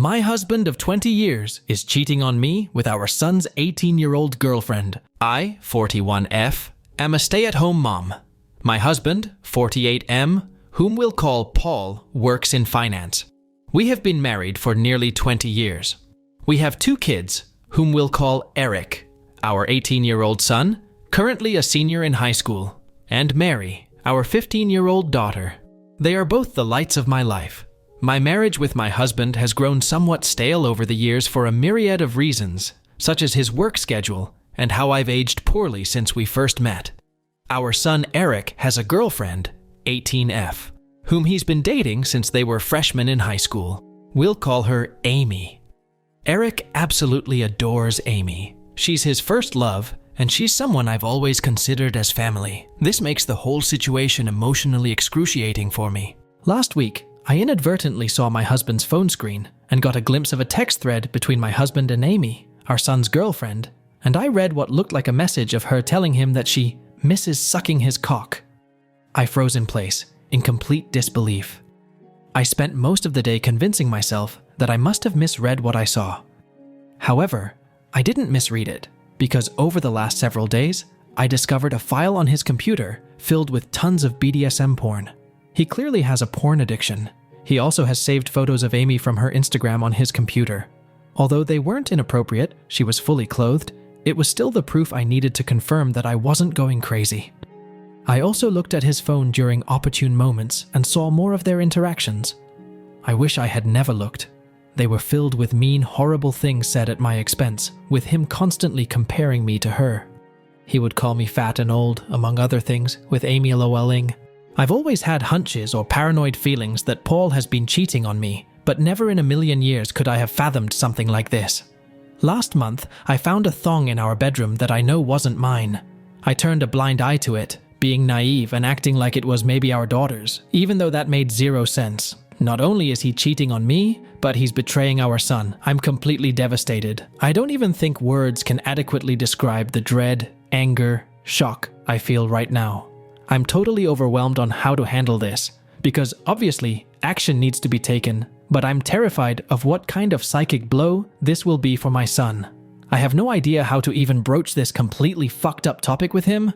My husband of 20 years is cheating on me with our son's 18-year-old girlfriend. I, 41F, am a stay-at-home mom. My husband, 48M, whom we'll call Paul, works in finance. We have been married for nearly 20 years. We have 2 kids, whom we'll call Eric, our 18-year-old son, currently a senior in high school, and Mary, our 15-year-old daughter. They are both the lights of my life. My marriage with my husband has grown somewhat stale over the years for a myriad of reasons, such as his work schedule and how I've aged poorly since we first met. Our son Eric has a girlfriend, 18F, whom he's been dating since they were freshmen in high school. We'll call her Amy. Eric absolutely adores Amy. She's his first love, and she's someone I've always considered as family. This makes the whole situation emotionally excruciating for me. Last week, I inadvertently saw my husband's phone screen and got a glimpse of a text thread between my husband and Amy, our son's girlfriend, and I read what looked like a message of her telling him that she misses sucking his cock. I froze in place, in complete disbelief. I spent most of the day convincing myself that I must have misread what I saw. However, I didn't misread it, because over the last several days, I discovered a file on his computer filled with tons of BDSM porn. He clearly has a porn addiction. He also has saved photos of Amy from her Instagram on his computer. Although they weren't inappropriate, she was fully clothed, it was still the proof I needed to confirm that I wasn't going crazy. I also looked at his phone during opportune moments and saw more of their interactions. I wish I had never looked. They were filled with mean, horrible things said at my expense, with him constantly comparing me to her. He would call me fat and old, among other things, with Amy LOLing. I've always had hunches or paranoid feelings that Paul has been cheating on me, but never in a million years could I have fathomed something like this. Last month, I found a thong in our bedroom that I know wasn't mine. I turned a blind eye to it, being naive and acting like it was maybe our daughter's, even though that made zero sense. Not only is he cheating on me, but he's betraying our son. I'm completely devastated. I don't even think words can adequately describe the dread, anger, shock I feel right now. I'm totally overwhelmed on how to handle this, because obviously action needs to be taken, but I'm terrified of what kind of psychic blow this will be for my son. I have no idea how to even broach this completely fucked up topic with him.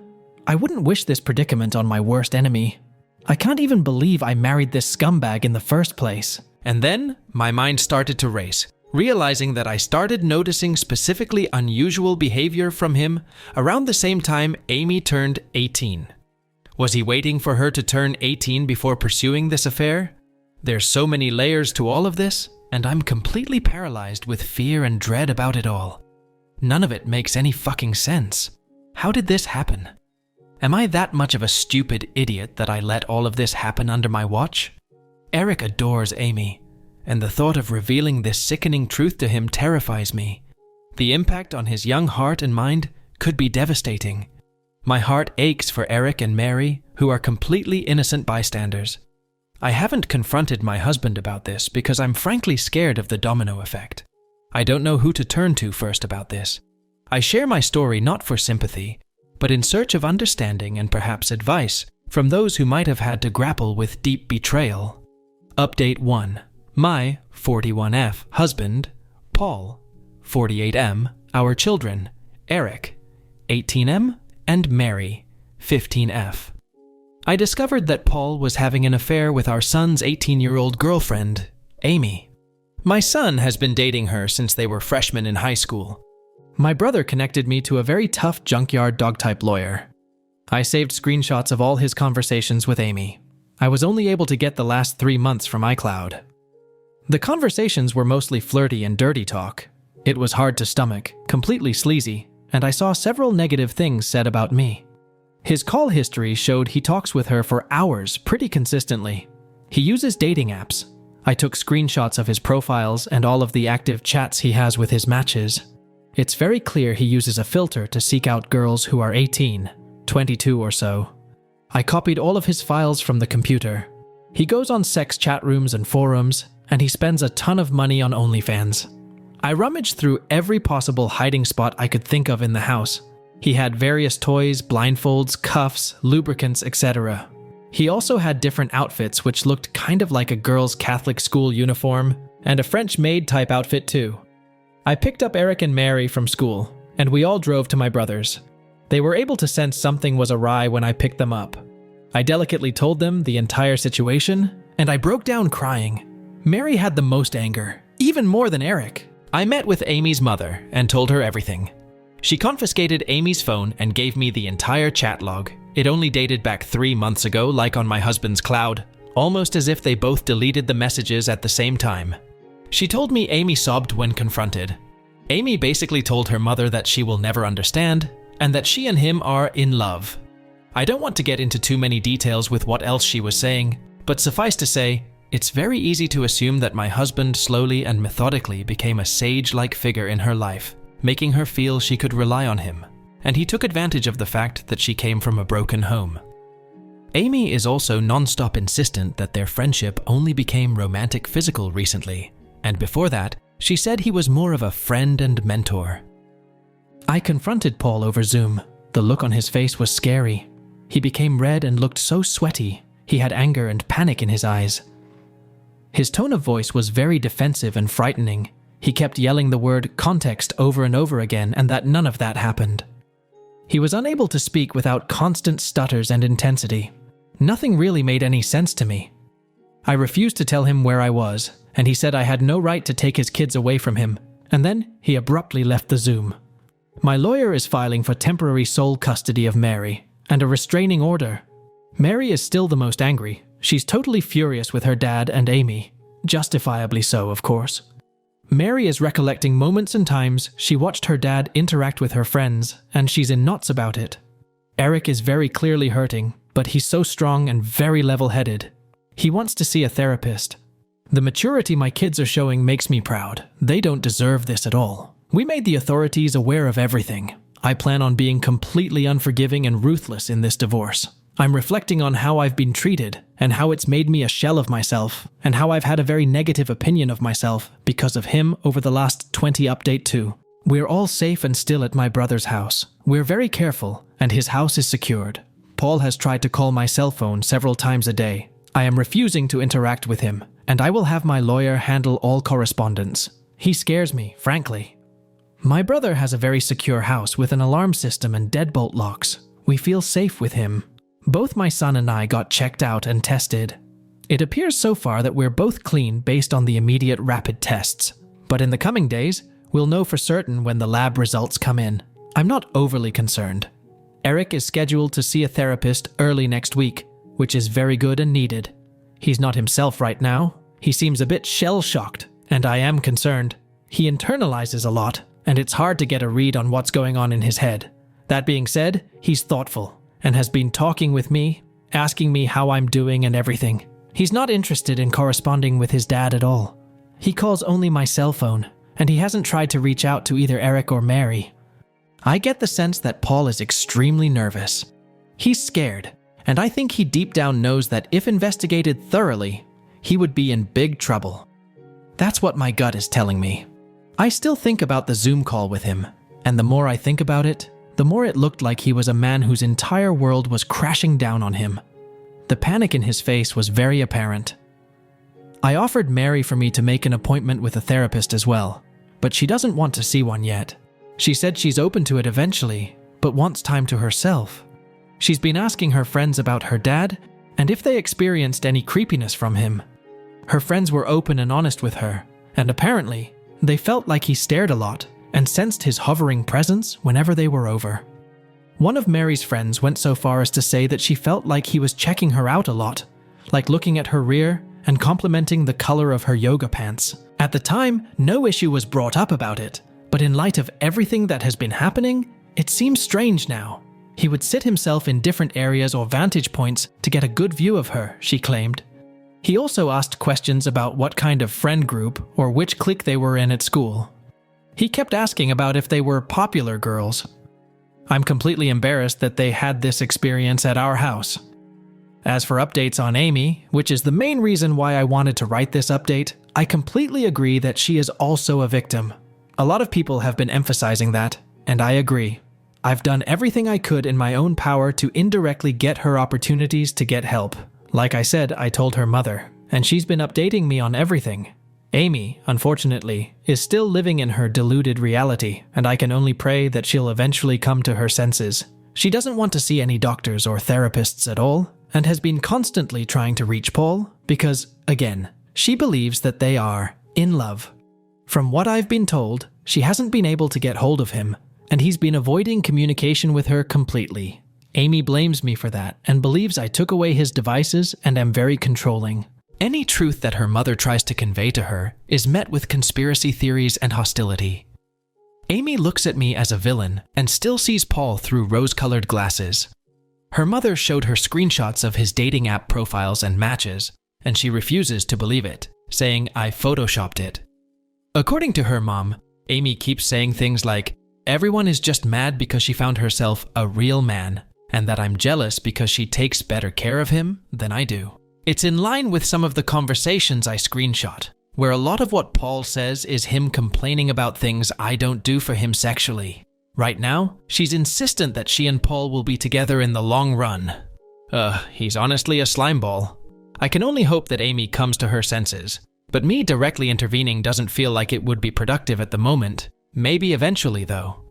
I wouldn't wish this predicament on my worst enemy. I can't even believe I married this scumbag in the first place. And then, my mind started to race, realizing that I started noticing specifically unusual behavior from him around the same time Amy turned 18. Was he waiting for her to turn 18 before pursuing this affair? There's so many layers to all of this, and I'm completely paralyzed with fear and dread about it all. None of it makes any fucking sense. How did this happen? Am I that much of a stupid idiot that I let all of this happen under my watch? Eric adores Amy, and the thought of revealing this sickening truth to him terrifies me. The impact on his young heart and mind could be devastating. My heart aches for Eric and Mary, who are completely innocent bystanders. I haven't confronted my husband about this because I'm frankly scared of the domino effect. I don't know who to turn to first about this. I share my story not for sympathy, but in search of understanding and perhaps advice from those who might have had to grapple with deep betrayal. Update 1. My 41F husband, Paul, 48M, our children, Eric, 18M, and Mary, 15F. I discovered that Paul was having an affair with our son's 18-year-old girlfriend, Amy. My son has been dating her since they were freshmen in high school. My brother connected me to a very tough junkyard dog-type lawyer. I saved screenshots of all his conversations with Amy. I was only able to get the last 3 months from iCloud. The conversations were mostly flirty and dirty talk. It was hard to stomach, completely sleazy, and I saw several negative things said about me. His call history showed he talks with her for hours pretty consistently. He uses dating apps. I took screenshots of his profiles and all of the active chats he has with his matches. It's very clear he uses a filter to seek out girls who are 18, 22 or so. I copied all of his files from the computer. He goes on sex chat rooms and forums, and he spends a ton of money on OnlyFans. I rummaged through every possible hiding spot I could think of in the house. He had various toys, blindfolds, cuffs, lubricants, etc. He also had different outfits which looked kind of like a girl's Catholic school uniform, and a French maid type outfit too. I picked up Eric and Mary from school, and we all drove to my brother's. They were able to sense something was awry when I picked them up. I delicately told them the entire situation, and I broke down crying. Mary had the most anger, even more than Eric. I met with Amy's mother and told her everything. She confiscated Amy's phone and gave me the entire chat log. It only dated back 3 months ago, like on my husband's cloud, almost as if they both deleted the messages at the same time. She told me Amy sobbed when confronted. Amy basically told her mother that she will never understand, and that she and him are in love. I don't want to get into too many details with what else she was saying, but suffice to say, it's very easy to assume that my husband slowly and methodically became a sage-like figure in her life, making her feel she could rely on him, and he took advantage of the fact that she came from a broken home. Amy is also non-stop insistent that their friendship only became romantic physical recently, and before that, she said he was more of a friend and mentor. I confronted Paul over Zoom. The look on his face was scary. He became red and looked so sweaty. He had anger and panic in his eyes. His tone of voice was very defensive and frightening. He kept yelling the word context over and over again, and that none of that happened. He was unable to speak without constant stutters and intensity. Nothing really made any sense to me. I refused to tell him where I was, and he said I had no right to take his kids away from him, and then he abruptly left the Zoom. My lawyer is filing for temporary sole custody of Mary and a restraining order. Mary is still the most angry. She's totally furious with her dad and Amy. Justifiably so, of course. Mary is recollecting moments and times she watched her dad interact with her friends, and she's in knots about it. Eric is very clearly hurting, but he's so strong and very level-headed. He wants to see a therapist. The maturity my kids are showing makes me proud. They don't deserve this at all. We made the authorities aware of everything. I plan on being completely unforgiving and ruthless in this divorce. I'm reflecting on how I've been treated, and how it's made me a shell of myself, and how I've had a very negative opinion of myself because of him over the last 20 update too. We're all safe and still at my brother's house. We're very careful, and his house is secured. Paul has tried to call my cell phone several times a day. I am refusing to interact with him, and I will have my lawyer handle all correspondence. He scares me, frankly. My brother has a very secure house with an alarm system and deadbolt locks. We feel safe with him. Both my son and I got checked out and tested. It appears so far that we're both clean based on the immediate rapid tests. But in the coming days, we'll know for certain when the lab results come in. I'm not overly concerned. Eric is scheduled to see a therapist early next week, which is very good and needed. He's not himself right now. He seems a bit shell-shocked, and I am concerned. He internalizes a lot, and it's hard to get a read on what's going on in his head. That being said, he's thoughtful, and has been talking with me, asking me how I'm doing and everything. He's not interested in corresponding with his dad at all. He calls only my cell phone, and he hasn't tried to reach out to either Eric or Mary. I get the sense that Paul is extremely nervous. He's scared, and I think he deep down knows that if investigated thoroughly, he would be in big trouble. That's what my gut is telling me. I still think about the Zoom call with him, and the more I think about it, the more it looked like he was a man whose entire world was crashing down on him. The panic in his face was very apparent. I offered Mary for me to make an appointment with a therapist as well, but she doesn't want to see one yet. She said she's open to it eventually, but wants time to herself. She's been asking her friends about her dad and if they experienced any creepiness from him. Her friends were open and honest with her, and apparently, they felt like he stared a lot and sensed his hovering presence whenever they were over. One of Mary's friends went so far as to say that she felt like he was checking her out a lot, like looking at her rear and complimenting the color of her yoga pants. At the time, no issue was brought up about it, but in light of everything that has been happening, it seems strange now. He would sit himself in different areas or vantage points to get a good view of her, she claimed. He also asked questions about what kind of friend group or which clique they were in at school. He kept asking about if they were popular girls. I'm completely embarrassed that they had this experience at our house. As for updates on Amy, which is the main reason why I wanted to write this update, I completely agree that she is also a victim. A lot of people have been emphasizing that, and I agree. I've done everything I could in my own power to indirectly get her opportunities to get help. Like I said, I told her mother, and she's been updating me on everything. Amy, unfortunately, is still living in her deluded reality, and I can only pray that she'll eventually come to her senses. She doesn't want to see any doctors or therapists at all, and has been constantly trying to reach Paul because, again, she believes that they are in love. From what I've been told, she hasn't been able to get hold of him, and he's been avoiding communication with her completely. Amy blames me for that and believes I took away his devices and am very controlling. Any truth that her mother tries to convey to her is met with conspiracy theories and hostility. Amy looks at me as a villain and still sees Paul through rose-colored glasses. Her mother showed her screenshots of his dating app profiles and matches, and she refuses to believe it, saying I photoshopped it. According to her mom, Amy keeps saying things like, everyone is just mad because she found herself a real man, and that I'm jealous because she takes better care of him than I do. It's in line with some of the conversations I screenshot, where a lot of what Paul says is him complaining about things I don't do for him sexually. Right now, she's insistent that she and Paul will be together in the long run. He's honestly a slimeball. I can only hope that Amy comes to her senses, but me directly intervening doesn't feel like it would be productive at the moment. Maybe eventually, though.